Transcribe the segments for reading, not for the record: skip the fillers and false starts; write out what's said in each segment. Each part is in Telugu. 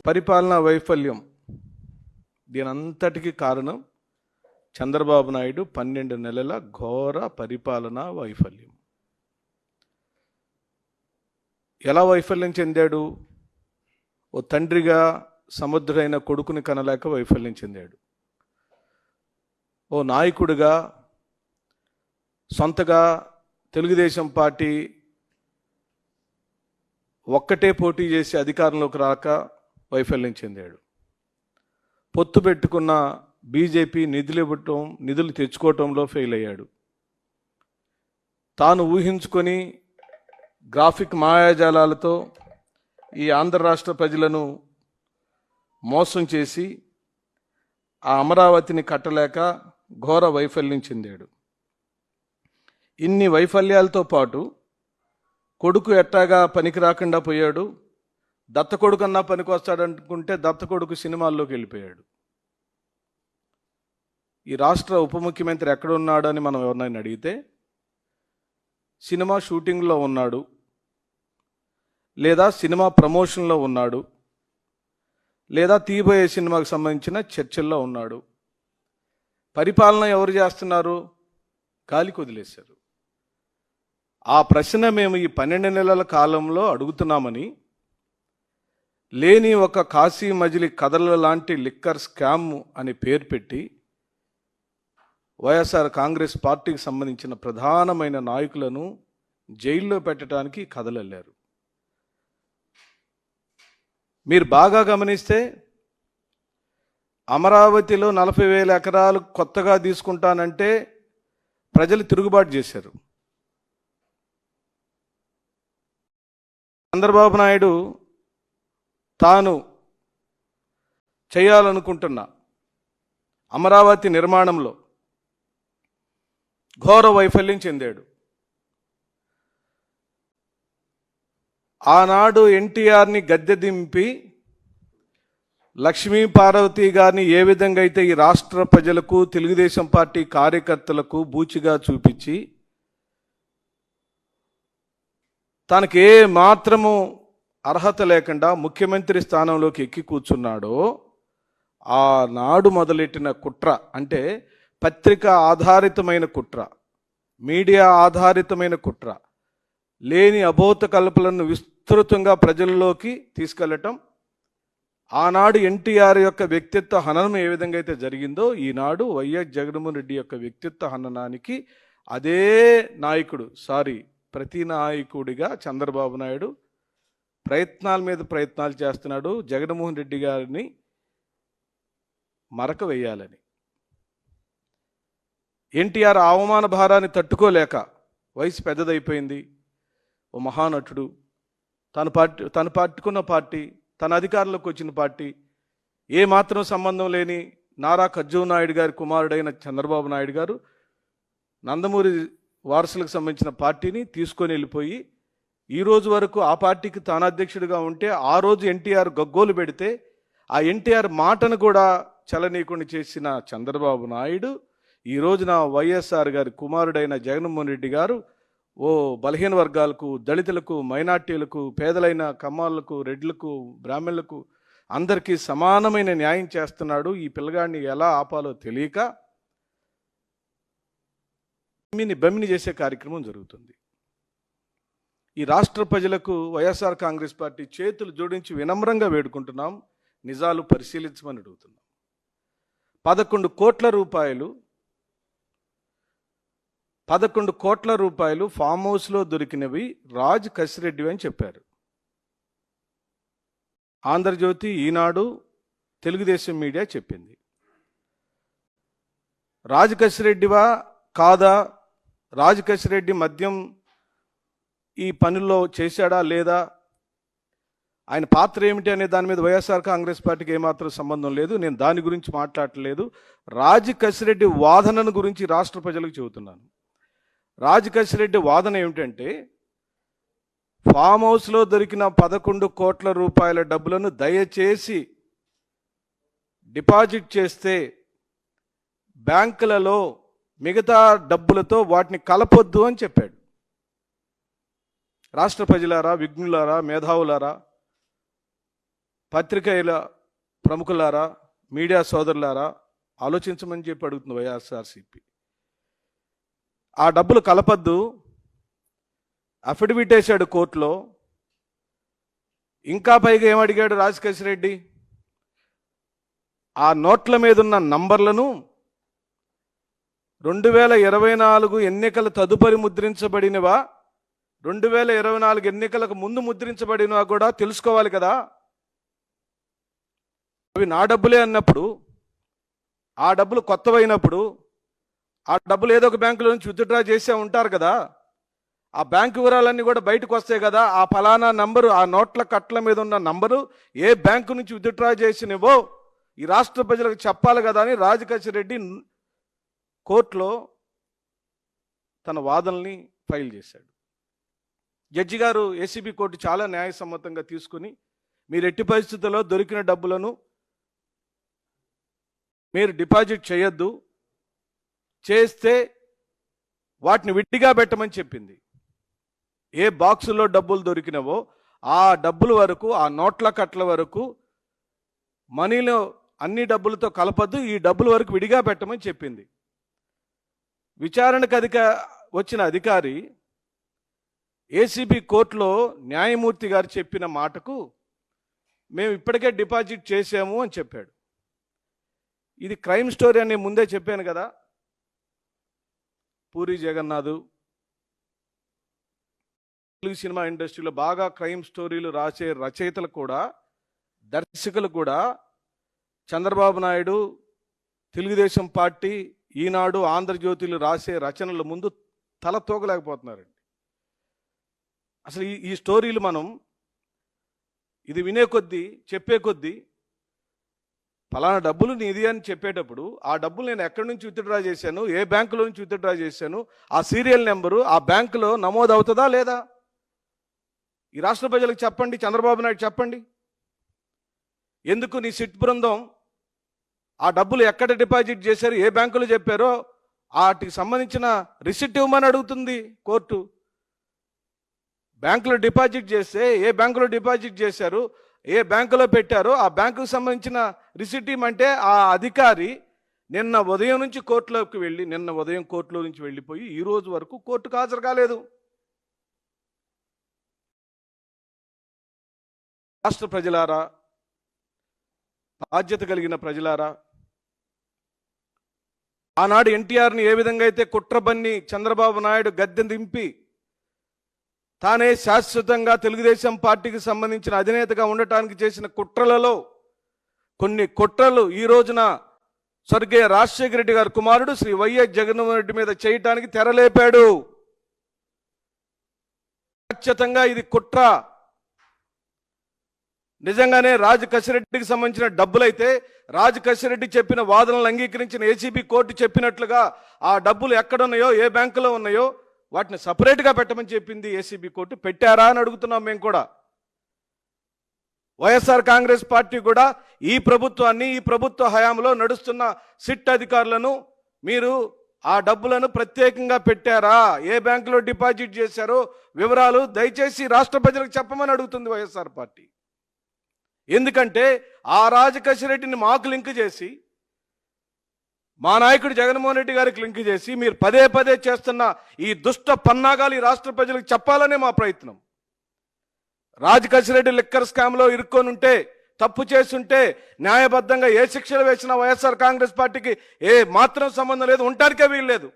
పరిపాలనా వైఫల్యం దీనంతటికి కారణం చంద్రబాబు నాయుడు 12 నెలల ఘోర పరిపాలనా వైఫల్యం. ఎలా వైఫల్యం చెందాడు? ఓ తండ్రిగా సముద్రుడైన కొడుకుని కనలేక వైఫల్యం చెందాడు. ఓ నాయకుడిగా సొంతగా తెలుగుదేశం పార్టీ ఒక్కటే పోటీ చేసి అధికారంలోకి రాక వైఫల్యం చెందాడు. పొత్తు పెట్టుకున్న బీజేపీ నిధులు తెచ్చుకోవటంలో ఫెయిల్ అయ్యాడు. తాను ఊహించుకొని గ్రాఫిక్ మాయాజాలాలతో ఈ ఆంధ్ర రాష్ట్ర ప్రజలను మోసం చేసి ఆ అమరావతిని కట్టలేక ఘోర వైఫల్యం చెందాడు. ఇన్ని వైఫల్యాలతో పాటు కొడుకు ఎట్టాగా పనికి రాకుండా పోయాడు. దత్త కొడుకన్నా పనికి వస్తాడనుకుంటే దత్త కొడుకు సినిమాల్లోకి వెళ్ళిపోయాడు. ఈ రాష్ట్ర ఉప ముఖ్యమంత్రి ఎక్కడున్నాడు అని మనం ఎవరినైనా అడిగితే సినిమా షూటింగ్లో ఉన్నాడు, లేదా సినిమా ప్రమోషన్లో ఉన్నాడు, లేదా తీయబోయే సినిమాకు సంబంధించిన చర్చల్లో ఉన్నాడు. పరిపాలన ఎవరు చేస్తున్నారు? గాలికి వదిలేశారు. ఆ ప్రశ్న మేము ఈ 12 నెలల కాలంలో అడుగుతున్నామని లేని ఒక కాశీ మజిలీ కథల లాంటి లిక్కర్ స్కామ్ అని పేరు పెట్టి వైఎస్ఆర్ కాంగ్రెస్ పార్టీకి సంబంధించిన ప్రధానమైన నాయకులను జైల్లో పెట్టడానికి కథలెళ్లారు. మీరు బాగా గమనిస్తే అమరావతిలో 40,000 ఎకరాలు కొత్తగా తీసుకుంటానంటే ప్రజలు తిరుగుబాటు చేశారు. చంద్రబాబు నాయుడు తాను చేయాలనుకుంటున్న అమరావతి నిర్మాణంలో ఘోర వైఫల్యం చెందాడు. ఆనాడు ఎన్టీఆర్ని గద్దె దింపి లక్ష్మీ పార్వతి గారిని ఏ విధంగా అయితే ఈ రాష్ట్ర ప్రజలకు తెలుగుదేశం పార్టీ కార్యకర్తలకు బూచిగా చూపించి తనకి ఏ మాత్రము అర్హత లేకుండా ముఖ్యమంత్రి స్థానంలోకి ఎక్కి కూర్చున్నాడో ఆనాడు మొదలెట్టిన కుట్ర, అంటే పత్రిక ఆధారితమైన కుట్ర, మీడియా ఆధారితమైన కుట్ర, లేని అబోధ కల్పనలను విస్తృతంగా ప్రజల్లోకి తీసుకెళ్లటం, ఆనాడు ఎన్టీఆర్ యొక్క వ్యక్తిత్వ హననం ఏ విధంగా అయితే జరిగిందో ఈనాడు వైఎస్ జగన్మోహన్ రెడ్డి యొక్క వ్యక్తిత్వ హననానికి అదే నాయకుడు ప్రతి నాయకుడిగా చంద్రబాబు నాయుడు ప్రయత్నాల మీద ప్రయత్నాలు చేస్తున్నాడు జగన్మోహన్ రెడ్డి గారిని మరక వేయాలని. ఎన్టీఆర్ అవమాన భారాన్ని తట్టుకోలేక, వయసు పెద్దదైపోయింది, ఓ మహానటుడు, తను పట్టుకున్న పార్టీ, తన అధికారంలోకి వచ్చిన పార్టీ, ఏమాత్రం సంబంధం లేని నారా కర్జూన్ నాయుడు గారి కుమారుడైన చంద్రబాబు నాయుడు గారు నందమూరి వారసులకు సంబంధించిన పార్టీని తీసుకొని వెళ్ళిపోయి ఈ రోజు వరకు ఆ పార్టీకి తాను అధ్యక్షుడిగా ఉంటే ఆ రోజు ఎన్టీఆర్ గగ్గోలు పెడితే ఆ ఎన్టీఆర్ మాటను కూడా చలనీయకుండా చేసిన చంద్రబాబు నాయుడు ఈ రోజున వైఎస్ఆర్ గారి కుమారుడైన జగన్మోహన్ రెడ్డి గారు ఓ బలహీన వర్గాలకు, దళితులకు, మైనార్టీలకు, పేదలైన కమ్మాళ్ళకు, రెడ్లకు, బ్రాహ్మణులకు అందరికీ సమానమైన న్యాయం చేస్తున్నాడు. ఈ పిల్లగాడిని ఎలా ఆపాలో తెలియక బమ్మిని చేసే కార్యక్రమం జరుగుతుంది. ఈ రాష్ట్ర ప్రజలకు వైఎస్ఆర్ కాంగ్రెస్ పార్టీ చేతులు జోడించి వినమ్రంగా వేడుకుంటున్నాం, నిజాలు పరిశీలించమని అడుగుతున్నాం. 11 కోట్ల రూపాయలు ఫామ్ హౌస్లో దొరికినవి రాజ్ కసిరెడ్డి అని చెప్పారు. ఆంధ్రజ్యోతి, ఈనాడు, తెలుగుదేశం మీడియా చెప్పింది. రాజ్ కసిరెడ్డివా కాదా? రాజ్ కసిరెడ్డి మద్యం ఈ పనుల్లో చేశాడా లేదా, ఆయన పాత్ర ఏమిటి అనే దాని మీద వైఎస్ఆర్ కాంగ్రెస్ పార్టీకి ఏమాత్రం సంబంధం లేదు. నేను దాని గురించి మాట్లాడట్లేదు. రాజ్ కసిరెడ్డి వాదనను గురించి రాష్ట్ర ప్రజలకు చెబుతున్నాను. రాజ్ కసిరెడ్డి వాదన ఏమిటంటే, ఫామ్ హౌస్లో దొరికిన 11 కోట్ల రూపాయల డబ్బులను దయచేసి డిపాజిట్ చేస్తే బ్యాంకులలో మిగతా డబ్బులతో వాటిని కలపొద్దు అని చెప్పాడు. రాష్ట్ర ప్రజలారా, విఘ్నులారా, మేధావులారా, పత్రికేయుల ప్రముఖులారా, మీడియా సోదరులారా, ఆలోచించమని చెప్పి అడుగుతుంది వైఎస్ఆర్సీపీ. ఆ డబ్బులు కలపద్దు, అఫిడవిట్ వేశాడు కోర్టులో. ఇంకా పైగా ఏమడిగాడు రాజకేశ్ రెడ్డి? ఆ నోట్ల మీద ఉన్న నంబర్లను 2024 ఎన్నికల తదుపరి ముద్రించబడినవా, 2024 ఎన్నికలకు ముందు ముద్రించబడినవా కూడా తెలుసుకోవాలి కదా. అవి నా డబ్బులే అన్నప్పుడు, ఆ డబ్బులు కొత్తవైనప్పుడు, ఆ డబ్బులు ఏదో ఒక బ్యాంకులో నుంచి విత్డ్రా చేసే ఉంటారు కదా, ఆ బ్యాంకు వివరాలన్నీ కూడా బయటకు వస్తాయి కదా. ఆ ఫలానా నంబరు, ఆ నోట్ల కట్ల మీద ఉన్న నంబరు ఏ బ్యాంకు నుంచి విత్డ్రా చేసినవో ఈ రాష్ట్ర ప్రజలకు చెప్పాలి కదా అని రాజకేశ్ రెడ్డి కోర్టులో తన వాదనల్ని ఫైల్ చేశాడు. జడ్జి గారు ఏసీబీ కోర్టు చాలా న్యాయసమ్మతంగా తీసుకుని, మీరు ఎట్టి పరిస్థితుల్లో దొరికిన డబ్బులను మీరు డిపాజిట్ చేయొద్దు, చేస్తే వాటిని విడిగా పెట్టమని చెప్పింది. ఏ బాక్సులో డబ్బులు దొరికినవో ఆ డబ్బుల వరకు, ఆ నోట్ల కట్ల వరకు మనీలో అన్ని డబ్బులతో కలపద్దు, ఈ డబ్బుల వరకు విడిగా పెట్టమని చెప్పింది. విచారణకు వచ్చిన అధికారి ఏసీబీ కోర్టులో న్యాయమూర్తి గారు చెప్పిన మాటకు మేము ఇప్పటికే డిపాజిట్ చేసాము అని చెప్పాడు. ఇది క్రైమ్ స్టోరీ అని ముందే చెప్పాను కదా. పూరి జగన్నాథ్ తెలుగు సినిమా ఇండస్ట్రీలో బాగా క్రైమ్ స్టోరీలు రాసే రచయితలు కూడా, దర్శకులు కూడా చంద్రబాబు నాయుడు, తెలుగుదేశం పార్టీ, ఈనాడు, ఆంధ్రజ్యోతిలు రాసే రచనల ముందు తల తోగలేకపోతున్నారండి. అసలు ఈ స్టోరీలు మనం ఇది వినే కొద్దీ, చెప్పే కొద్దీ, ఫలానా డబ్బులు నీది అని చెప్పేటప్పుడు ఆ డబ్బులు నేను ఎక్కడి నుంచి విత్డ్రా చేశాను, ఏ బ్యాంకులో నుంచి విత్డ్రా చేశాను, ఆ సీరియల్ నెంబరు ఆ బ్యాంకులో నమోదు అవుతుందా లేదా? ఈ రాష్ట్ర ప్రజలకు చెప్పండి, చంద్రబాబు నాయుడు చెప్పండి. ఎందుకు నీ సిట్ బృందం ఆ డబ్బులు ఎక్కడ డిపాజిట్ చేశారు, ఏ బ్యాంకులో చెప్పారో వాటికి సంబంధించిన రిసిప్ట్ ఇవ్వమని అడుగుతుంది కోర్టు. బ్యాంకులో డిపాజిట్ చేస్తే ఏ బ్యాంకులో డిపాజిట్ చేశారు, ఏ బ్యాంకులో పెట్టారో ఆ బ్యాంకుకు సంబంధించిన రిసిప్ట్ ఇవ్వమంటే ఆ అధికారి నిన్న ఉదయం నుంచి కోర్టులోకి వెళ్ళి, నిన్న ఉదయం కోర్టులో నుంచి వెళ్ళిపోయి ఈ రోజు వరకు కోర్టుకు హాజరు కాలేదు. రాష్ట్ర ప్రజలారా, బాధ్యత కలిగిన ప్రజలారా, ఆనాడు ఎన్టీఆర్ని ఏ విధంగా అయితే కుట్రబన్ని చంద్రబాబు నాయుడు గద్దె దింపి తానే శాశ్వతంగా తెలుగుదేశం పార్టీకి సంబంధించిన అధినేతగా ఉండటానికి చేసిన కుట్రలలో కొన్ని కుట్రలు ఈ రోజున స్వర్గీయ రాజశేఖర రెడ్డి గారి కుమారుడు శ్రీ వైఎస్ జగన్మోహన్ రెడ్డి మీద చేయటానికి తెరలేపాడు. ఖచ్చితంగా ఇది కుట్ర. నిజంగానే రాజకేశ్ రెడ్డికి సంబంధించిన డబ్బులైతే రాజకేశ్ రెడ్డి చెప్పిన వాదనలు అంగీకరించిన ఏసీబీ కోర్టు చెప్పినట్లుగా ఆ డబ్బులు ఎక్కడున్నాయో, ఏ బ్యాంకులో ఉన్నాయో వాటిని సపరేట్గా పెట్టమని చెప్పింది ఏసీబీ కోర్టు. పెట్టారా అని అడుగుతున్నాం మేము కూడా. వైఎస్ఆర్ కాంగ్రెస్ పార్టీ కూడా ఈ ప్రభుత్వాన్ని, ఈ ప్రభుత్వ హయాంలో నడుస్తున్న సిట్ అధికారులను మీరు ఆ డబ్బులను ప్రత్యేకంగా పెట్టారా, ఏ బ్యాంకులో డిపాజిట్ చేశారో వివరాలు దయచేసి రాష్ట్ర ప్రజలకు చెప్పమని అడుగుతుంది వైఎస్ఆర్ పార్టీ. ఎందుకంటే ఆ రాజకేశ్ రెడ్డిని మాకు లింక్ చేసి, మా నాయకుడు జగన్మోహన్ రెడ్డి గారికి లింక్ చేసి మీరు పదే పదే చేస్తున్న ఈ దుష్ట పన్నాగాలు ఈ రాష్ట్ర ప్రజలకు చెప్పాలనే మా ప్రయత్నం. రాజకేశ్ రెడ్డి లిక్కర్ స్కామ్లో ఇరుక్కొని ఉంటే, తప్పు చేస్తుంటే న్యాయబద్ధంగా ఏ శిక్షలు వేసినా వైఎస్ఆర్ కాంగ్రెస్ పార్టీకి ఏ మాత్రం సంబంధం లేదు, ఉండటానికే వీల్లేదు.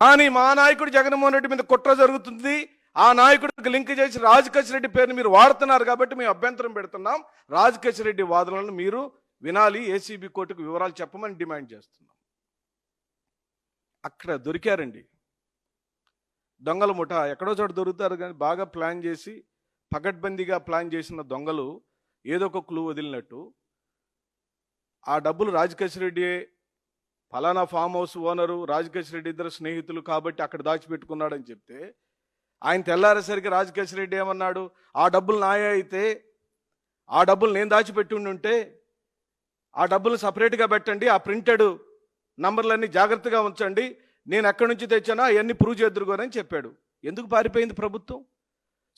కానీ మా నాయకుడు జగన్మోహన్ రెడ్డి మీద కుట్ర జరుగుతుంది, ఆ నాయకుడికి లింక్ చేసి రాజకేశ్ రెడ్డి పేరుని మీరు వాడుతున్నారు కాబట్టి మేము అభ్యంతరం పెడుతున్నాం. రాజకేశ్ రెడ్డి వాదనలను మీరు వినాలి, ఏసీబీ కోర్టుకు వివరాలు చెప్పమని డిమాండ్ చేస్తున్నాం. అక్కడ దొరికారండి దొంగల ముఠ. ఎక్కడో చోట దొరుకుతారు కానీ బాగా ప్లాన్ చేసి, పకడ్బందీగా ప్లాన్ చేసిన దొంగలు ఏదో ఒక క్లూ వదిలినట్టు ఆ డబ్బులు రాజకేశ్ రెడ్డి ఫలానా farm house owner Rajakesh Reddy ఇద్దరు స్నేహితులు కాబట్టి అక్కడ దాచిపెట్టుకున్నాడని చెప్తే, ఆయన తెల్లారేసరికి రాజకేశ్ రెడ్డి ఏమన్నాడు, ఆ డబ్బులు నాయే అయితే, ఆ డబ్బులు నేను దాచిపెట్టి ఉంటే ఆ డబ్బులు సపరేట్గా పెట్టండి, ఆ ప్రింటెడ్ నంబర్లన్నీ జాగ్రత్తగా ఉంచండి, నేను ఎక్కడి నుంచి తెచ్చానో అవన్నీ ప్రూవ్ చేద్దురుకోనని చెప్పాడు. ఎందుకు పారిపోయింది ప్రభుత్వం?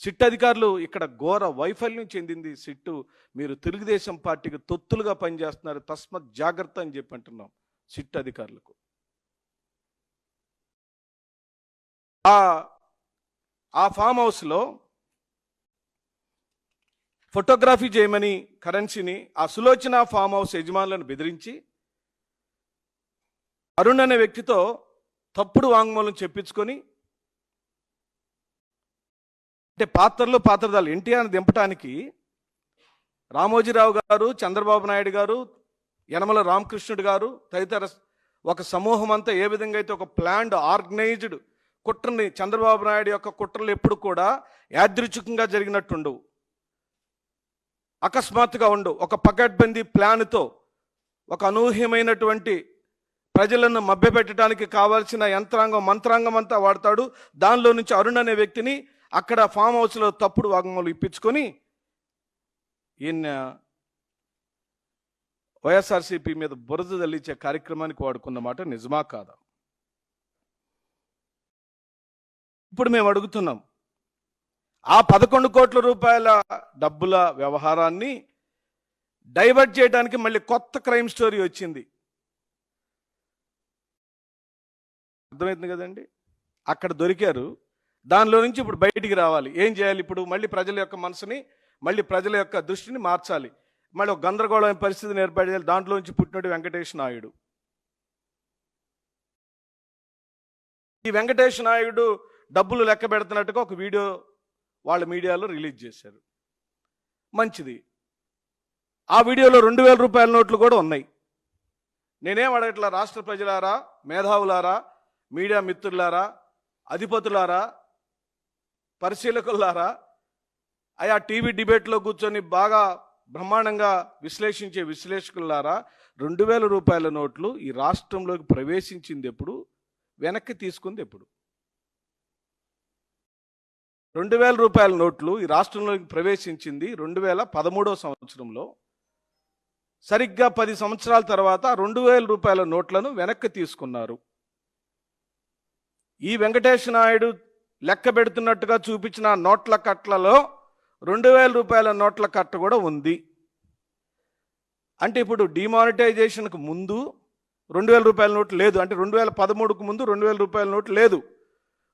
సిట్ అధికారులు ఇక్కడ ఘోర వైఫల్యం చెందింది సిట్టు. మీరు తెలుగుదేశం పార్టీకి తొత్తులుగా పనిచేస్తున్నారు, తస్మత్ జాగ్రత్త అని చెప్పి అంటున్నాం సిట్ అధికారులకు. ఆ ఫామ్ హౌస్లో ఫోటోగ్రఫీ చేయమని కరెన్సీని ఆ సులోచన ఫామ్ హౌస్ యజమానులను బెదిరించి అరుణ్ అనే వ్యక్తితో తప్పుడు వాంగ్మూలం చెప్పించుకొని, అంటే పాత్రదాలు ఎన్టీఆర్ని దింపటానికి రామోజీరావు గారు, చంద్రబాబు నాయుడు గారు, యనమల రామకృష్ణుడు గారు తదితర ఒక సమూహం అంతా ఏ విధంగా అయితే ఒక ప్లాన్డ్ ఆర్గనైజ్డ్ కుట్రని, చంద్రబాబు నాయుడు యొక్క కుట్రలు ఎప్పుడు కూడా యాదృచ్ఛికంగా జరిగినట్టుండవు, అకస్మాత్తుగా ఉండవు. ఒక పకడ్బందీ ప్లాన్తో ఒక అనూహ్యమైనటువంటి ప్రజలను మభ్యపెట్టడానికి కావాల్సిన యంత్రాంగం మంత్రాంగం అంతా వాడతాడు. దానిలో నుంచి అరుణ్ అనే వ్యక్తిని అక్కడ ఫామ్ హౌస్లో తప్పుడు వాంగ్మూలం ఇప్పించుకొని ఈయన వైఎస్ఆర్సీపీ మీద బురద తల్లించే కార్యక్రమానికి వాడుకున్నమాట నిజమా కాదా? ఇప్పుడు మేము అడుగుతున్నాం, ఆ 11 కోట్ల రూపాయల డబ్బుల వ్యవహారాన్ని డైవర్ట్ చేయడానికి మళ్ళీ కొత్త క్రైమ్ స్టోరీ వచ్చింది. అర్థమవుతుంది కదండి? అక్కడ దొరికారు, దానిలో నుంచి ఇప్పుడు బయటికి రావాలి. ఏం చేయాలి ఇప్పుడు? మళ్ళీ ప్రజల యొక్క మనసుని, మళ్ళీ ప్రజల యొక్క దృష్టిని మార్చాలి. మళ్ళీ ఒక గందరగోళమైన పరిస్థితిని ఏర్పడేయాలి. దాంట్లో నుంచి పుట్టినట్టు వెంకటేష్ నాయుడు. ఈ వెంకటేష్ నాయుడు డబ్బులు లెక్క పెడుతున్నట్టుగా ఒక వీడియో వాళ్ళ మీడియాలో రిలీజ్ చేశారు. మంచిది. ఆ వీడియోలో 2000 రూపాయల నోట్లు కూడా ఉన్నాయి. నేనేం అడగట్లా, రాష్ట్ర ప్రజలారా, మేధావులారా, మీడియా మిత్రులారా, అధిపతులారా, పరిశీలకులారా, ఆయా టీవీ డిబేట్లో కూర్చొని బాగా బ్రహ్మాండంగా విశ్లేషించే విశ్లేషకులారా, 2000 రూపాయల నోట్లు ఈ రాష్ట్రంలోకి ప్రవేశించింది ఎప్పుడు, వెనక్కి తీసుకుంది ఎప్పుడు? 2000 రూపాయల నోట్లు ఈ రాష్ట్రంలోకి ప్రవేశించింది 2013వ సంవత్సరంలో. సరిగ్గా 10 సంవత్సరాల తర్వాత 2000 రూపాయల నోట్లను వెనక్కి తీసుకున్నారు. ఈ వెంకటేష్ నాయుడు లెక్క పెడుతున్నట్టుగా చూపించిన నోట్ల కట్లలో 2000 రూపాయల నోట్ల కట్ట కూడా ఉంది. అంటే ఇప్పుడు డిమానిటైజేషన్కు ముందు 2000 రూపాయల నోట్లు లేదు. అంటే 2013కు ముందు 2000 రూపాయల నోట్లు లేదు.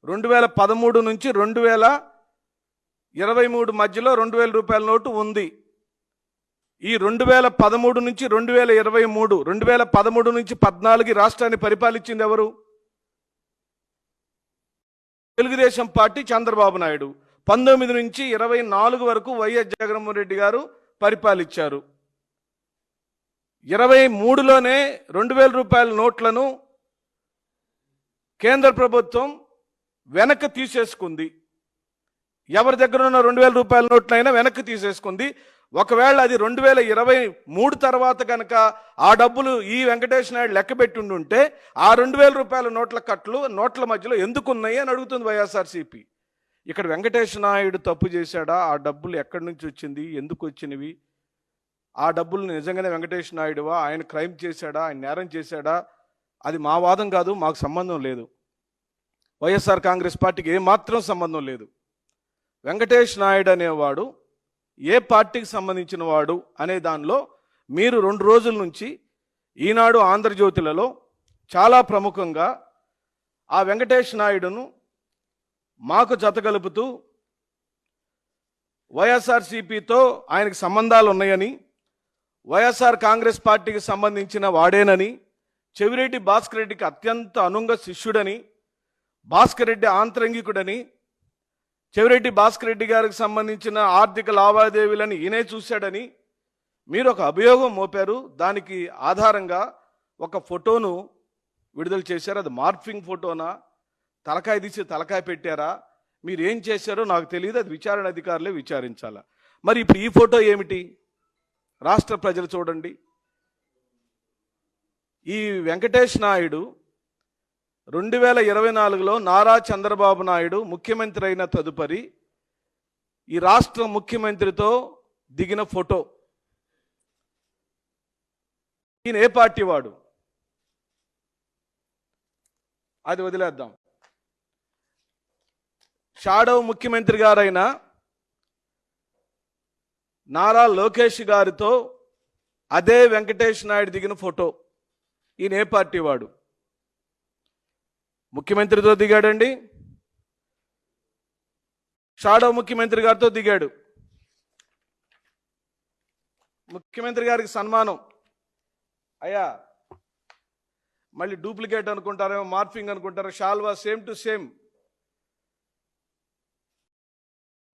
2013 నుంచి 2023 మధ్యలో 2000 రూపాయల నోటు ఉంది. ఈ 2013 నుంచి 2023, 2013 నుంచి 14 రాష్ట్రాన్ని పరిపాలించింది ఎవరు? తెలుగుదేశం పార్టీ, చంద్రబాబు నాయుడు. 19 నుంచి 24 వరకు వైఎస్ జగన్మోహన్ రెడ్డి గారు పరిపాలించారు. 23లోనే 2000 రూపాయల నోట్లను కేంద్ర ప్రభుత్వం వెనక్కి తీసేసుకుంది. ఎవరి దగ్గర ఉన్న 2000 రూపాయల నోట్లైనా వెనక్కి తీసేసుకుంది. ఒకవేళ అది 2023 తర్వాత కనుక ఆ డబ్బులు ఈ వెంకటేష్ నాయుడు లెక్కబెట్టి ఉంటే ఆ 2000 రూపాయల నోట్ల కట్లు నోట్ల మధ్యలో ఎందుకు ఉన్నాయి అని అడుగుతుంది వైఎస్ఆర్సీపీ. ఇక్కడ వెంకటేష్ నాయుడు తప్పు చేశాడా? ఆ డబ్బులు ఎక్కడి నుంచి వచ్చింది, ఎందుకు వచ్చినవి? ఆ డబ్బులు నిజంగానే వెంకటేష్ నాయుడువా? ఆయన క్రైమ్ చేశాడా? ఆయన నేరం చేశాడా? అది మా వాదం కాదు, మాకు సంబంధం లేదు. వైఎస్ఆర్ కాంగ్రెస్ పార్టీకి ఏమాత్రం సంబంధం లేదు. వెంకటేష్ నాయుడు అనేవాడు ఏ పార్టీకి సంబంధించిన వాడు అనే దానిలో మీరు 2 రోజుల నుంచి ఈనాడు, ఆంధ్రజ్యోతిలలో చాలా ప్రముఖంగా ఆ వెంకటేష్ నాయుడును మాకు జతగలుపుతూ వైఎస్ఆర్సీపీతో ఆయనకు సంబంధాలు ఉన్నాయని, వైఎస్ఆర్ కాంగ్రెస్ పార్టీకి సంబంధించిన వాడేనని, చెవిరెడ్డి భాస్కర్ రెడ్డికి అత్యంత అనుంగ శిష్యుడని, భాస్కర్ రెడ్డి ఆంతరంగికుడని, చెవిరెడ్డి భాస్కర్ రెడ్డి గారికి సంబంధించిన ఆర్థిక లావాదేవీలను ఈయనే చూశాడని మీరు ఒక అభియోగం మోపారు. దానికి ఆధారంగా ఒక ఫోటోను విడుదల చేశారు. అది మార్ఫింగ్ ఫోటోనా, తలకాయ తీసి తలకాయ పెట్టారా, మీరు ఏం చేశారో నాకు తెలియదు. అది విచారణ అధికారులే విచారించాలా. మరి ఇప్పుడు ఈ ఫోటో ఏమిటి? రాష్ట్ర ప్రజలు చూడండి. ఈ వెంకటేష్ నాయుడు 2024లో నారా చంద్రబాబు నాయుడు ముఖ్యమంత్రి అయిన తదుపరి ఈ రాష్ట్ర ముఖ్యమంత్రితో దిగిన ఫోటో. ఈయన ఏ పార్టీ వాడు? అది వదిలేద్దాం. షాడో ముఖ్యమంత్రి గారైన నారా లోకేష్ గారితో అదే వెంకటేష్ నాయుడు దిగిన ఫోటో. ఈయన ఏ పార్టీ వాడు? ముఖ్యమంత్రితో దిగాడండి, షాడో ముఖ్యమంత్రి గారితో దిగాడు. ముఖ్యమంత్రి గారికి సన్మానం. అయ్యా మళ్ళీ డూప్లికేట్ అనుకుంటారేమో, మార్ఫింగ్ అనుకుంటారో, షాల్వా సేమ్ టు సేమ్,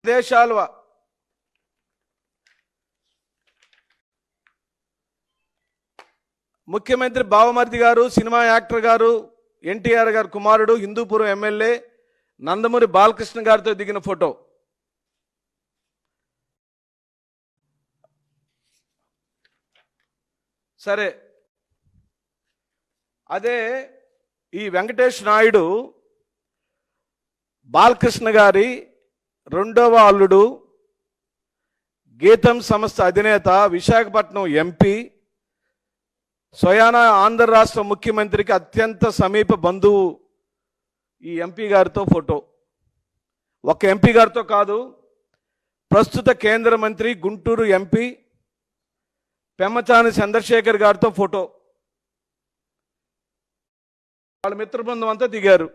అదే షాల్వా. ముఖ్యమంత్రి బావమర్ది గారు, సినిమా యాక్టర్ గారు, ఎన్టీఆర్ గారు కుమారుడు, హిందూపురం ఎమ్మెల్యే నందమూరి బాలకృష్ణ గారితో దిగిన ఫోటో. సరే, అదే ఈ వెంకటేష్ నాయుడు బాలకృష్ణ గారి రెండవ అల్లుడు, గీతం సంస్థ అధినేత, విశాఖపట్నం ఎంపీ, స్వయానా ఆంధ్ర రాష్ట్ర ముఖ్యమంత్రికి అత్యంత సమీప బంధువు ఈ ఎంపీ గారితో ఫోటో. ఒక ఎంపీ గారితో కాదు, ప్రస్తుత కేంద్ర మంత్రి, గుంటూరు ఎంపీ పెమ్మచాని చంద్రశేఖర్ గారితో ఫోటో. వాళ్ళ మిత్ర బృందం అంతా దిగారు.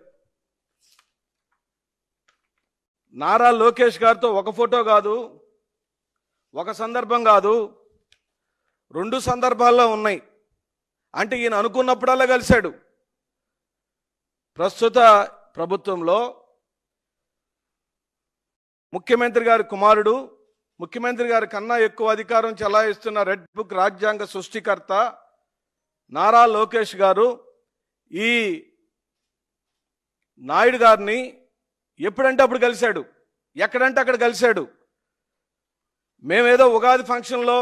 నారా లోకేష్ గారితో ఒక ఫోటో కాదు, ఒక సందర్భం కాదు, 2 సందర్భాల్లో ఉన్నాయి. అంటే ఈయన అనుకున్నప్పుడల్లా కలిశాడు. ప్రస్తుత ప్రభుత్వంలో ముఖ్యమంత్రి గారి కుమారుడు, ముఖ్యమంత్రి గారి కన్నా ఎక్కువ అధికారం చెలాయిస్తున్న రెడ్ బుక్ రాజ్యాంగ సృష్టికర్త నారా లోకేష్ గారు ఈ నాయుడు గారిని ఎప్పుడంటే అప్పుడు కలిశాడు, ఎక్కడంటే అక్కడ కలిశాడు. మేమేదో ఉగాది ఫంక్షన్లో,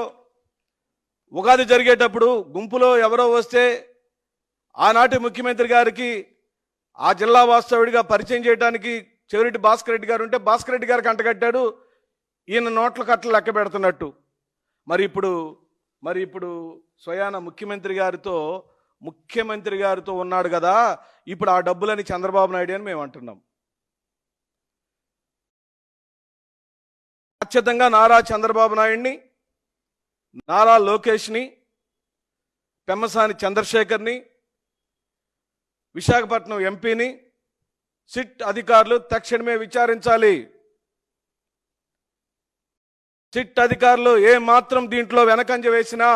ఉగాది జరిగేటప్పుడు గుంపులో ఎవరో వస్తే ఆనాటి ముఖ్యమంత్రి గారికి ఆ జిల్లా వాస్తవుడిగా పరిచయం చేయడానికి చెవిరెడ్డి భాస్కర్ రెడ్డి గారు ఉంటే భాస్కర్ రెడ్డి గారికి అంటగట్టాడు, ఈయన నోట్ల కట్టలు లెక్క పెడుతున్నట్టు. మరి ఇప్పుడు స్వయాన ముఖ్యమంత్రి గారితో ఉన్నాడు కదా, ఇప్పుడు ఆ డబ్బులని చంద్రబాబు నాయుడు అని మేము అంటున్నాం. ఖచ్చితంగా నారా చంద్రబాబు నాయుడిని, నారా లోకేష్ని, పెమ్మసాని చంద్రశేఖర్ని, విశాఖపట్నం ఎంపీని సిట్ అధికారులు తక్షణమే విచారించాలి. సిట్ అధికారులు ఏ మాత్రం దీంట్లో వెనకంజ వేసినా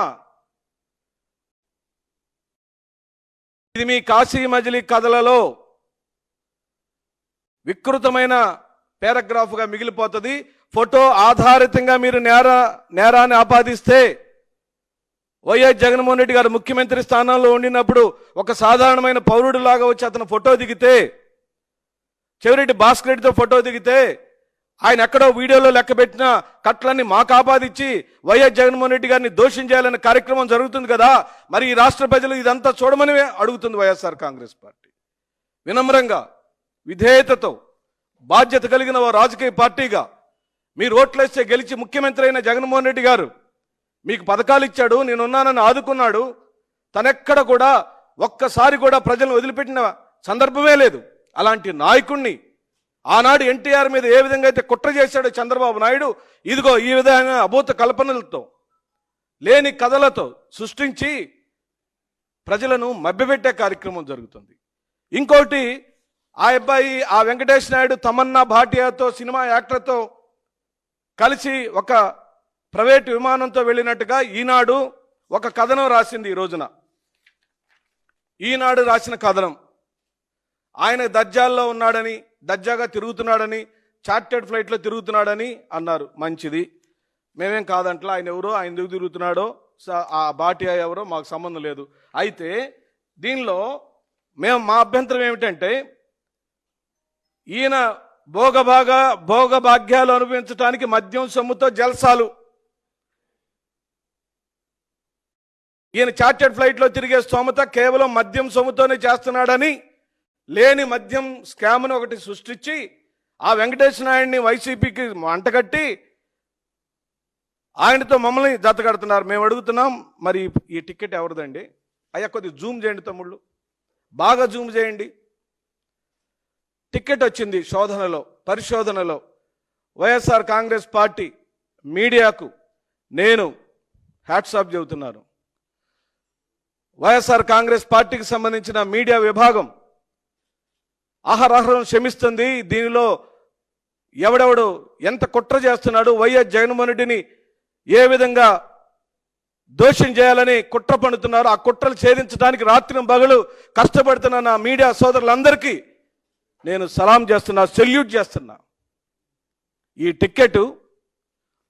ఇది మీ కాశీ మజిలీ కథలలో వికృతమైన పారాగ్రాఫ్గా మిగిలిపోతుంది. ఫోటో ఆధారితంగా మీరు నేరాన్ని ఆపాదిస్తే, వైఎస్ జగన్మోహన్ రెడ్డి గారు ముఖ్యమంత్రి స్థానంలో ఉండినప్పుడు ఒక సాధారణమైన పౌరుడిలాగా వచ్చి అతను ఫోటో దిగితే, చెవిరెడ్డి భాస్కర్ రెడ్డితో ఫోటో దిగితే, ఆయన ఎక్కడో వీడియోలో లెక్కబెట్టిన కట్లన్నీ మాకు ఆపాదించి వైఎస్ జగన్మోహన్ రెడ్డి గారిని దోషం చేయాలనే కార్యక్రమం జరుగుతుంది కదా. మరి ఈ రాష్ట్ర ప్రజలు ఇదంతా చూడమని అడుగుతుంది వైఎస్ఆర్ కాంగ్రెస్ పార్టీ. వినమ్రంగా, విధేయతతో, బాధ్యత కలిగిన ఓ రాజకీయ పార్టీగా మీరు ఓట్లేస్తే గెలిచి ముఖ్యమంత్రి అయిన జగన్మోహన్ రెడ్డి గారు మీకు పథకాలు ఇచ్చాడు, నేనున్నానని ఆదుకున్నాడు. తనెక్కడ కూడా ఒక్కసారి కూడా ప్రజలను వదిలిపెట్టిన సందర్భమే లేదు. అలాంటి నాయకుణ్ణి ఆనాడు ఎన్టీఆర్ మీద ఏ విధంగా అయితే కుట్ర చేశాడో చంద్రబాబు నాయుడు, ఇదిగో ఈ విధంగా అభూత కల్పనలతో, లేని కథలతో సృష్టించి ప్రజలను మభ్యపెట్టే కార్యక్రమం జరుగుతుంది. ఇంకోటి, ఆ వెంకటేష్ నాయుడు తమన్నా భాటియాతో, సినిమా యాక్టర్తో కలిసి ఒక ప్రైవేటు విమానంతో వెళ్ళినట్టుగా ఈనాడు ఒక కథనం రాసింది. ఈ రోజున ఈనాడు రాసిన కథనం, ఆయన దర్జాల్లో ఉన్నాడని, దర్జాగా తిరుగుతున్నాడని, చార్టెడ్ ఫ్లైట్లో తిరుగుతున్నాడని అన్నారు. మంచిది, మేమేం కాదంట్లా. ఆయన ఎవరో, ఆయన ఎందుకు తిరుగుతున్నాడో, ఆ భాటియా ఎవరో మాకు సంబంధం లేదు. అయితే దీనిలో మా అభ్యంతరం ఏమిటంటే, ఈయన భోగభాగ్యాలు అనుభవించడానికి మద్యం సొమ్ముతో జల్సాలు, ఈయన చార్టెడ్ ఫ్లైట్లో తిరిగే స్తోమత కేవలం మద్యం సొమ్ముతోనే చేస్తున్నాడని లేని మద్యం స్కామ్ను ఒకటి సృష్టించి ఆ వెంకటేష్ నాయుడిని వైసీపీకి అంటగట్టి ఆయనతో మమ్మల్ని జతకడుతున్నారు. మేము అడుగుతున్నాం, మరి ఈ టికెట్ ఎవరిదండి? అయ్యా కొద్దిగా జూమ్ చేయండి తమ్ముళ్ళు, బాగా జూమ్ చేయండి. టికెట్ వచ్చింది పరిశోధనలో వైఎస్ఆర్ కాంగ్రెస్ పార్టీ మీడియాకు నేను హ్యాట్స్ ఆఫ్ చెబుతున్నాను. వైఎస్ఆర్ కాంగ్రెస్ పార్టీకి సంబంధించిన మీడియా విభాగం అహరహరం శ్రమిస్తుంది. దీనిలో ఎవడెవడు ఎంత కుట్ర చేస్తున్నాడు, వైఎస్ జగన్మోహన్ రెడ్డిని ఏ విధంగా దోషం చేయాలని కుట్ర పన్నుతున్నారు, ఆ కుట్రలు ఛేదించడానికి రాత్రి పగలు కష్టపడుతున్న నా మీడియా సోదరులందరికీ నేను సలాం చేస్తున్నా, సెల్యూట్ చేస్తున్నా. ఈ టికెట్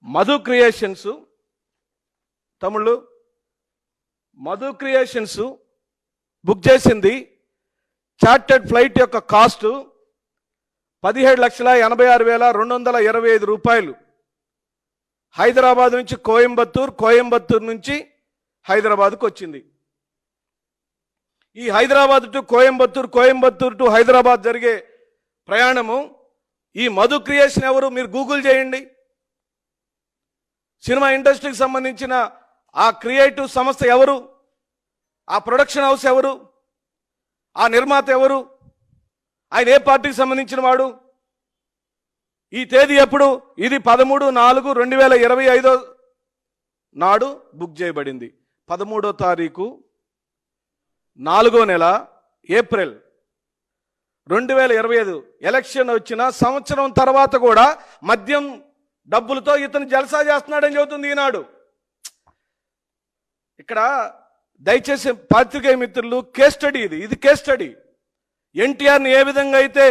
మధు క్రియేషన్స్, తమ్ముళ్ళు మధు క్రియేషన్స్ బుక్ చేసింది. చార్టెడ్ ఫ్లైట్ యొక్క కాస్ట్ 17,86,225 రూపాయలు. హైదరాబాద్ నుంచి కోయంబత్తూర్, కోయంబత్తూర్ నుంచి హైదరాబాద్కు వచ్చింది. ఈ హైదరాబాద్ టు కోయంబత్తూర్, కోయంబత్తూర్ టు హైదరాబాద్ జరిగే ప్రయాణము ఈ మధు క్రియేషన్ ఎవరు మీరు గూగుల్ చేయండి. సినిమా ఇండస్ట్రీకి సంబంధించిన ఆ క్రియేటివ్ సంస్థ ఎవరు, ఆ ప్రొడక్షన్ హౌస్ ఎవరు, ఆ నిర్మాత ఎవరు, ఆయన ఏ పార్టీకి సంబంధించిన వాడు, ఈ తేదీ ఎప్పుడు, ఇది 13/4/2025 నాడు బుక్ చేయబడింది. 13వ తారీఖు 4వ నెల ఏప్రిల్ 2025 ఎలక్షన్ వచ్చిన సంవత్సరం తర్వాత కూడా మద్యం డబ్బులతో ఇతను జల్సా చేస్తున్నాడని చెబుతుంది ఈనాడు. ఇక్కడ దయచేసి పాత్రికేయ మిత్రులు, కేస్ స్టడీ ఇది కేస్ స్టడీ. ఎన్టీఆర్ని ఏ విధంగా అయితే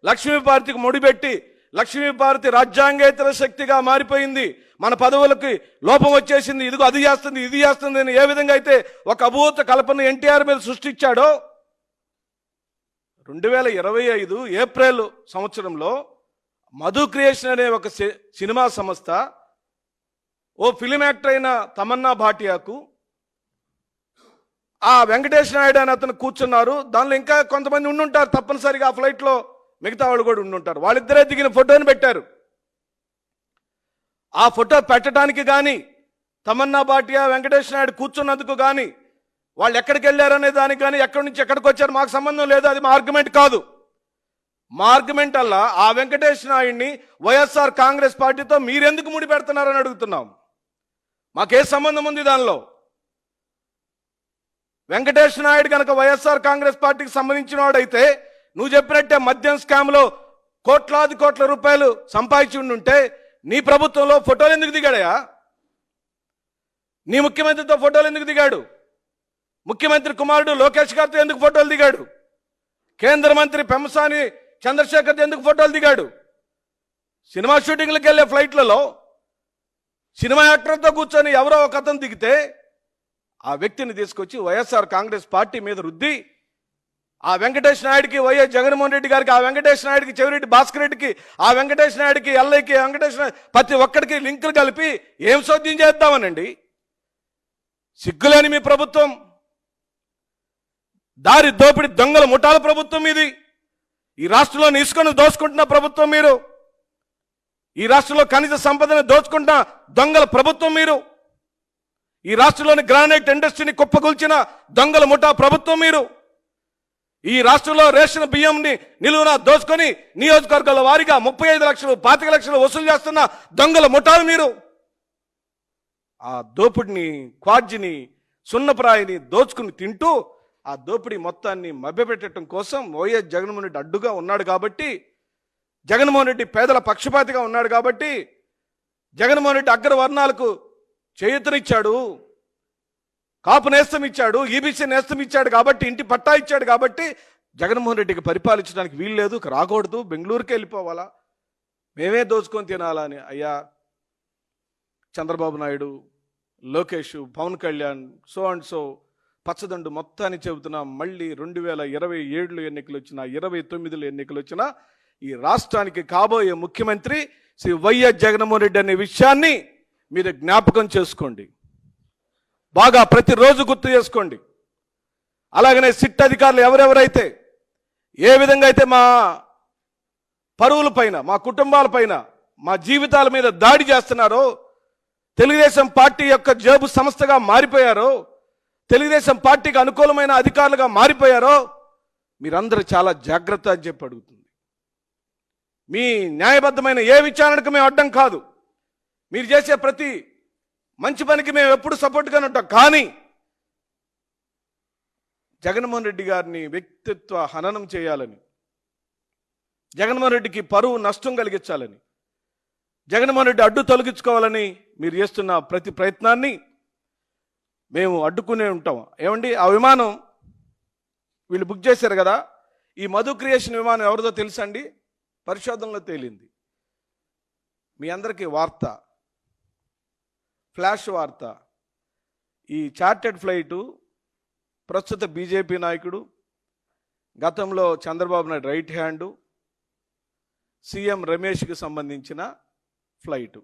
లక్ష్మీపార్వతికి ముడిపెట్టి లక్ష్మీపార్వతి రాజ్యాంగేతర శక్తిగా మారిపోయింది, మన పదవులకి లోపం వచ్చేసింది, ఇదిగో అది చేస్తుంది ఇది చేస్తుంది అని ఏ విధంగా అయితే ఒక అభూత కల్పన ఎన్టీఆర్ మీద సృష్టించాడో 2025 ఏప్రిల్ సంవత్సరంలో మధు క్రియేషన్ అనే ఒక సినిమా సంస్థ ఓ ఫిలిం యాక్టర్ అయిన తమన్నా భాటియాకు ఆ వెంకటేష్ నాయుడు అని అతను కూర్చున్నారు. దానిలో ఇంకా కొంతమంది ఉండుంటారు తప్పనిసరిగా, ఆ ఫ్లైట్లో మిగతా వాళ్ళు కూడా ఉండుంటారు. వాళ్ళిద్దరే దిగిన ఫోటోని పెట్టారు. ఆ ఫోటో పెట్టడానికి కానీ తమన్నా భాటియా వెంకటేష్ నాయుడు కూర్చున్నందుకు కానీ వాళ్ళు ఎక్కడికి వెళ్ళారనే దానికి కానీ ఎక్కడి నుంచి ఎక్కడికి వచ్చారు మాకు సంబంధం లేదు. అది మా ఆర్గ్యుమెంట్ కాదు. మా ఆర్గ్యుమెంట్ అలా ఆ వెంకటేష్ నాయుడిని వైఎస్ఆర్ కాంగ్రెస్ పార్టీతో మీరెందుకు ముడి పెడుతున్నారని అడుగుతున్నాం. మాకే సంబంధం ఉంది దానిలో. వెంకటేష్ నాయుడు కనుక వైఎస్ఆర్ కాంగ్రెస్ పార్టీకి సంబంధించిన వాడైతే నువ్వు చెప్పినట్టే మద్యం స్కామ్లో కోట్ల రూపాయలు సంపాదించి ఉంటే నీ ప్రభుత్వంలో ఫోటోలు ఎందుకు దిగాడయా? నీ ముఖ్యమంత్రితో ఫోటోలు ఎందుకు దిగాడు? ముఖ్యమంత్రి కుమారుడు లోకేష్ గారితో ఎందుకు ఫోటోలు దిగాడు? కేంద్ర మంత్రి పెమ్మసాని చంద్రశేఖర్ ఎందుకు ఫోటోలు దిగాడు? సినిమా షూటింగ్లకు వెళ్ళే ఫ్లైట్లలో సినిమా యాక్టర్తో కూర్చొని ఎవరో ఒక అతను దిగితే ఆ వ్యక్తిని తీసుకొచ్చి వైఎస్ఆర్ కాంగ్రెస్ పార్టీ మీద రుద్ది ఆ వెంకటేష్ నాయుడికి, వైఎస్ జగన్మోహన్ రెడ్డి గారికి, ఆ వెంకటేష్ నాయుడికి, చెవిరెడ్డి భాస్కర్ రెడ్డికి, ఆ వెంకటేష్ నాయుడికి, ఎల్ఐకి, వెంకటేష్ నాయుడు ప్రతి ఒక్కడికి లింకులు కలిపి ఏం సోద్యం చేద్దామనండి. సిగ్గులేని మీ ప్రభుత్వం, దారి దోపిడి దొంగల ముఠాల ప్రభుత్వం ఇది. ఈ రాష్ట్రంలో ఇసుకను దోచుకుంటున్న ప్రభుత్వం మీరు. ఈ రాష్ట్రంలో ఖనిజ సంపదను దోచుకుంటున్న దొంగల ప్రభుత్వం మీరు. ఈ రాష్ట్రంలోని గ్రానైట్ ఇండస్ట్రీని కుప్పగొల్చిన దొంగల ముఠా ప్రభుత్వం మీరు. ఈ రాష్ట్రంలో రేషన్ బియ్యంని నిలువున దోచుకొని నియోజకవర్గాల వారీగా 35 లక్షలు 25 లక్షలు వసూలు చేస్తున్న దొంగల ముఠాలు మీరు. ఆ దోపిడిని, క్వాడ్జిని, సున్నప్రాయిని దోచుకుని తింటూ ఆ దోపిడీ మొత్తాన్ని మభ్యపెట్టడం కోసం వైఎస్ జగన్మోహన్ రెడ్డి అడ్డుగా ఉన్నాడు కాబట్టి, జగన్మోహన్ రెడ్డి పేదల పక్షపాతిగా ఉన్నాడు కాబట్టి, జగన్మోహన్ రెడ్డి అగ్రవర్ణాలకు చేయూతనిచ్చాడు, కాపు నేస్తం ఇచ్చాడు, ఈబీసీ నేస్తం ఇచ్చాడు కాబట్టి, ఇంటి పట్టా ఇచ్చాడు కాబట్టి జగన్మోహన్ రెడ్డికి పరిపాలించడానికి వీలు లేదు, రాకూడదు, బెంగళూరుకి వెళ్ళిపోవాలా, మేమే దోచుకొని తినాలా అని. అయ్యా Chandrababu Naidu, Lokesh, Pavan Kalyan, so and so పచ్చదండు మొత్తాన్ని చెబుతున్నా, మళ్ళీ 2027 ఎన్నికలు వచ్చినా 29 ఎన్నికలు వచ్చినా ఈ రాష్ట్రానికి కాబోయే ముఖ్యమంత్రి శ్రీ వైఎస్ జగన్మోహన్ రెడ్డి అనే విషయాన్ని మీరు జ్ఞాపకం చేసుకోండి, బాగా ప్రతిరోజు గుర్తు చేసుకోండి. అలాగనే సిట్ అధికారులు ఎవరెవరైతే ఏ విధంగా అయితే మా పరువుల పైన, మా కుటుంబాల పైన, మా జీవితాల మీద దాడి చేస్తున్నారో, తెలుగుదేశం పార్టీ యొక్క జేబు సంస్థగా మారిపోయారో, తెలుగుదేశం పార్టీకి అనుకూలమైన అధికారులుగా మారిపోయారో మీరందరూ చాలా జాగ్రత్త అని చెప్పి అడుగుతుంది. మీ న్యాయబద్ధమైన ఏ విచారణకు మేము అడ్డం కాదు. మీరు చేసే ప్రతి మంచి పనికి మేము ఎప్పుడు సపోర్ట్గానే ఉంటాం. కానీ జగన్మోహన్ రెడ్డి గారిని వ్యక్తిత్వ హననం చేయాలని, జగన్మోహన్ రెడ్డికి పరువు నష్టం కలిగించాలని, జగన్మోహన్ రెడ్డి అడ్డు తొలగించుకోవాలని మీరు చేస్తున్న ప్రతి ప్రయత్నాన్ని మేము అడ్డుకునే ఉంటాం. ఏమండి, ఆ విమానం వీళ్ళు బుక్ చేశారు కదా, ఈ మధు క్రియేషన్ విమానం ఎవరిదో తెలుసండి? పరిశోధనలో తేలింది. మీ అందరికీ వార్త, ఫ్లాష్ వార్త. ఈ చార్టెడ్ ఫ్లైటు ప్రస్తుత బీజేపీ నాయకుడు, గతంలో Chandrababu Naidu right hand, CM రమేష్కి సంబంధించిన ఫ్లైటు.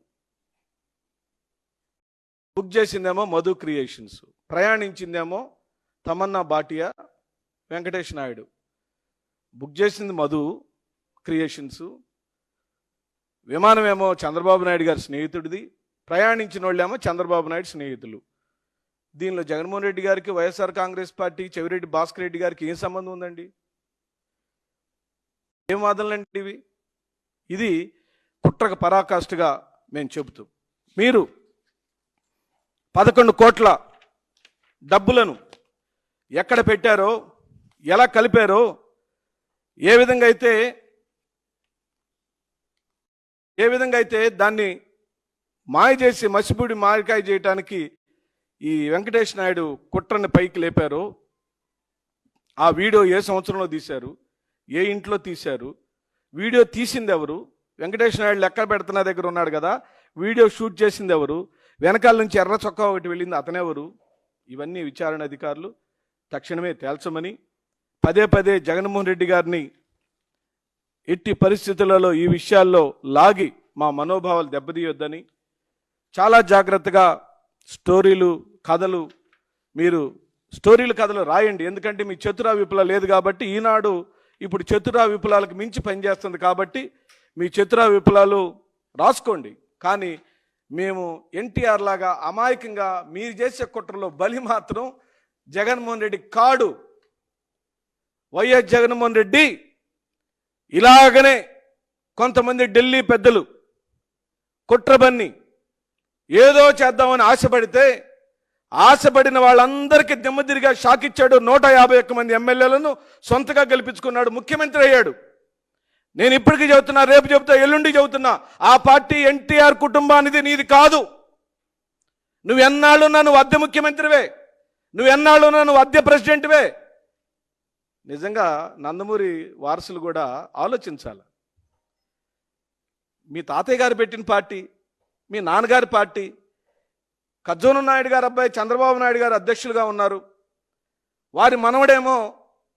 బుక్ చేసిందేమో మధు క్రియేషన్స్, ప్రయాణించిందేమో తమన్నా భాటియా, వెంకటేష్ నాయుడు. బుక్ చేసింది మధు క్రియేషన్స్, విమానమేమో చంద్రబాబు నాయుడు గారి స్నేహితుడిది, ప్రయాణించిన వాళ్ళేమో చంద్రబాబు నాయుడు స్నేహితులు. దీనిలో జగన్మోహన్ రెడ్డి గారికి, వైఎస్ఆర్ కాంగ్రెస్ పార్టీ, చెవిరెడ్డి భాస్కర్ రెడ్డి గారికి ఏం సంబంధం ఉందండి? ఏం వాదనలండి ఇవి? ఇది కుట్రకు పరాకాష్ఠగా మేము చెబుతూ, మీరు 11 కోట్ల డబ్బులను ఎక్కడ పెట్టారో, ఎలా కలిపారో, ఏ విధంగా అయితే దాన్ని మాయ చేసి మసిపూడి మాయకాయ చేయటానికి ఈ వెంకటేష్ నాయుడు కుట్రని పైకి లేపారు. ఆ వీడియో ఏ సంవత్సరంలో తీశారు, ఏ ఇంట్లో తీశారు, వీడియో తీసింది ఎవరు? వెంకటేష్ నాయుడు లెక్క పెడుతున్న దగ్గర ఉన్నాడు కదా, వీడియో షూట్ చేసింది ఎవరు? వెనకాల నుంచి ఎర్ర చొక్కా ఒకటి వెళ్ళింది, అతనెవరు? ఇవన్నీ విచారణ అధికారులు తక్షణమే తేల్చమని, పదే పదే జగన్మోహన్ రెడ్డి గారిని ఎట్టి పరిస్థితులలో ఈ విషయాల్లో లాగి మా మనోభావాలు దెబ్బతీయొద్దని, చాలా జాగ్రత్తగా స్టోరీలు, కథలు, మీరు స్టోరీలు, కథలు రాయండి. ఎందుకంటే మీ చతురా విప్లవ లేదు కాబట్టి, ఈనాడు ఇప్పుడు చతురా విప్లవాలకు మించి పనిచేస్తుంది కాబట్టి మీ చతురా విప్లవాలు రాసుకోండి. కానీ మేము ఎన్టీఆర్ లాగా అమాయకంగా మీరు చేసే కుట్రలో బలి మాత్రం జగన్మోహన్ రెడ్డి కాడు. వైఎస్ జగన్మోహన్ రెడ్డి ఇలాగనే కొంతమంది ఢిల్లీ పెద్దలు కుట్రబన్ని ఏదో చేద్దామని ఆశపడిన వాళ్ళందరికీ దిమ్మదిరిగా షాక్ ఇచ్చాడు. 151 మంది ఎమ్మెల్యేలను సొంతగా గెలిపించుకున్నాడు, ముఖ్యమంత్రి అయ్యాడు. నేను ఇప్పటికీ చెబుతున్నా, రేపు చెబుతా, ఎల్లుండి చెబుతున్నా, ఆ పార్టీ ఎన్టీఆర్ కుటుంబానిది, నీది కాదు. నువ్వెన్నాళ్ళున్నా నువ్వు అద్దె ముఖ్యమంత్రివే, నువ్వెన్నాళ్ళున్నా నువ్వు అద్దె ప్రెసిడెంట్వే. నిజంగా నందమూరి వారసులు కూడా ఆలోచించాలి. మీ తాతయ్య గారు పెట్టిన పార్టీ, మీ నాన్నగారి పార్టీ, కజ్జోన నాయుడు గారు అబ్బాయి చంద్రబాబు నాయుడు గారు అధ్యక్షులుగా ఉన్నారు, వారి మనవడేమో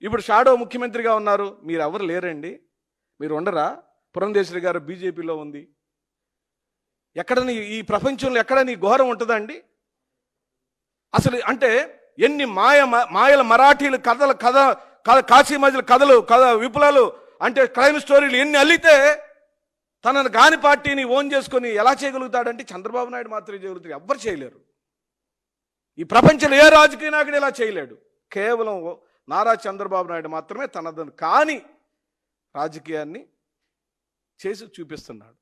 ఇప్పుడు షాడో ముఖ్యమంత్రిగా ఉన్నారు. మీరు ఎవరు లేరండి? మీరు ఉండరా? పురంధేశ్వరి గారు బీజేపీలో ఉంది. ఎక్కడ ఈ ప్రపంచంలో ఎక్కడ నీ ఘోరం ఉంటుందండి అసలు? అంటే ఎన్ని మాయల మరాఠీలు కాశీ మధ్యల కథ విప్లవాలు, అంటే క్రైమ్ స్టోరీలు ఎన్ని అల్లితే తనను గాని పార్టీని ఓన్ చేసుకొని ఎలా చేయగలుగుతాడంటే చంద్రబాబు నాయుడు మాత్రమే చేయగలుగుతాడు, ఎవ్వరు చేయలేరు. ఈ ప్రపంచంలో ఏ రాజకీయ నాయకుడు ఇలా చేయలేడు. కేవలం నారా చంద్రబాబు నాయుడు మాత్రమే తనదని కాని రాజకీయాన్ని చేసి చూపిస్తున్నాడు.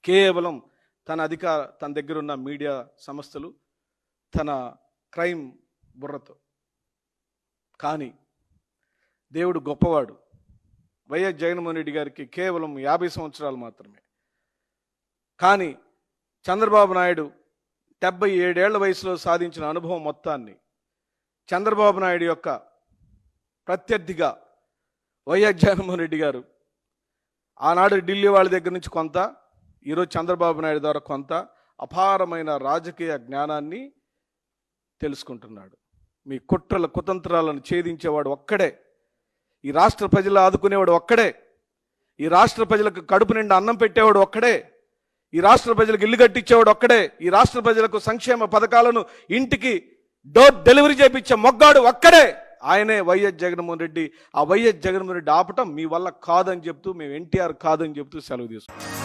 కేవలం తన దగ్గర ఉన్న మీడియా సంస్థలు, తన క్రైమ్ బుర్రతో. కానీ దేవుడు గొప్పవాడు. వైఎస్ జగన్మోహన్ రెడ్డి గారికి కేవలం 50 సంవత్సరాలు మాత్రమే. కానీ చంద్రబాబు నాయుడు 77 ఏళ్ల వయసులో సాధించిన అనుభవం మొత్తాన్ని చంద్రబాబు నాయుడు యొక్క ప్రత్యర్థిగా వైఎస్ జగన్మోహన్ రెడ్డి గారు ఆనాడు ఢిల్లీ వాళ్ళ దగ్గర నుంచి కొంత, ఈరోజు చంద్రబాబు నాయుడు ద్వారా కొంత అపారమైన రాజకీయ జ్ఞానాన్ని తెలుసుకుంటున్నాడు. మీ కుట్రల కుతంత్రాలను ఛేదించేవాడు ఒక్కడే, ఈ రాష్ట్ర ప్రజలు ఆదుకునేవాడు ఒక్కడే, ఈ రాష్ట్ర ప్రజలకు కడుపు నిండా అన్నం పెట్టేవాడు ఒక్కడే, ఈ రాష్ట్ర ప్రజలకు ఇల్లు కట్టించేవాడు ఒక్కడే, ఈ రాష్ట్ర ప్రజలకు సంక్షేమ పథకాలను ఇంటికి డోర్ డెలివరీ చేయించే మొగ్గాడు ఒక్కడే, ఆయనే వైఎస్ జగన్మోహన్ రెడ్డి. ఆ వైఎస్ జగన్మోహన్ రెడ్డి ఆపటం మీ వల్ల కాదని చెప్తూ, మేము ఎన్టీఆర్ కాదని చెప్తూ సెలవు తీసుకుంటాం.